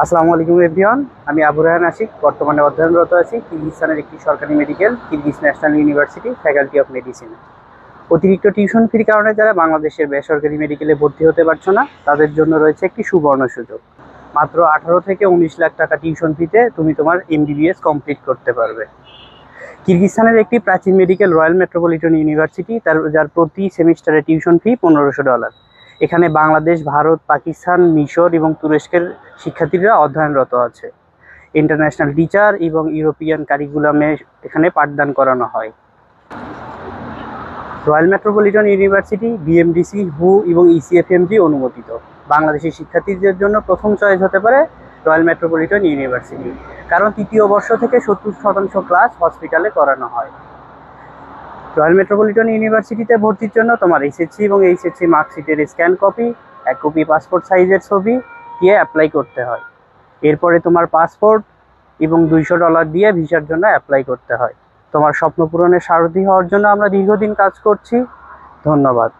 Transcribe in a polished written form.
আসসালামু আলাইকুম এভরিওয়ান। আমি আবু রায়হান আশিক বর্তমানে অধ্যয়নরত আছি কিরগিজস্তানের একটি সরকারি medical Kyrgyz national university faculty of medicine. অতিরিক্ত টিউশন ফির কারণে যারা বাংলাদেশের বেসরকারি মেডিকেলে ভর্তি হতে পারছো না তাদের জন্য রয়েছে একটি সুবর্ণ সুযোগ। মাত্র 18 থেকে 19 লাখ টাকা টিউশন ফিতে তুমি তোমার এমবিবিএস কমপ্লিট করতে পারবে। কিরগিজস্তানের একটি প্রাচীন মেডিকেল রয়্যাল মেট্রোপলিটন ইউনিভার্সিটি যার প্রতি সেমিস্টারে টিউশন ফি $1500। এখানে বাংলাদেশ, ভারত, পাকিস্তান, মিশর এবং তুরস্কের শিক্ষার্থীরা অধ্যয়নরত আছে। ইন্টারন্যাশনাল টিচার এবং ইউরোপিয়ান কারিকুলামে এখানে পাঠদান করানো হয়। রয়্যাল মেট্রোপলিটন ইউনিভার্সিটি বিএমডিসি, হু এবং ইসিএফএমজি অনুমোদিত। বাংলাদেশি শিক্ষার্থীদের জন্য প্রথম চয়েস হতে পারে রয়্যাল মেট্রোপলিটন ইউনিভার্সিটি, কারণ তৃতীয় বর্ষ থেকে 70% ক্লাস হসপিটালে করানো হয়। রয়্যাল মেট্রোপলিটন ইউনিভার্সিটিতে ভর্তির জন্য তোমার এসএসসি এবং এইচএসসি মার্কশিটের স্ক্যান কপি, এক কপি পাসপোর্ট সাইজের ছবি দিয়ে অ্যাপ্লাই করতে হয়। এরপরে তোমার পাসপোর্ট এবং $200 দিয়ে ভিসার জন্য অ্যাপ্লাই করতে হয়। তোমার স্বপ্ন পূরণের সারথি হওয়ার জন্য আমরা দীর্ঘদিন কাজ করছি। ধন্যবাদ।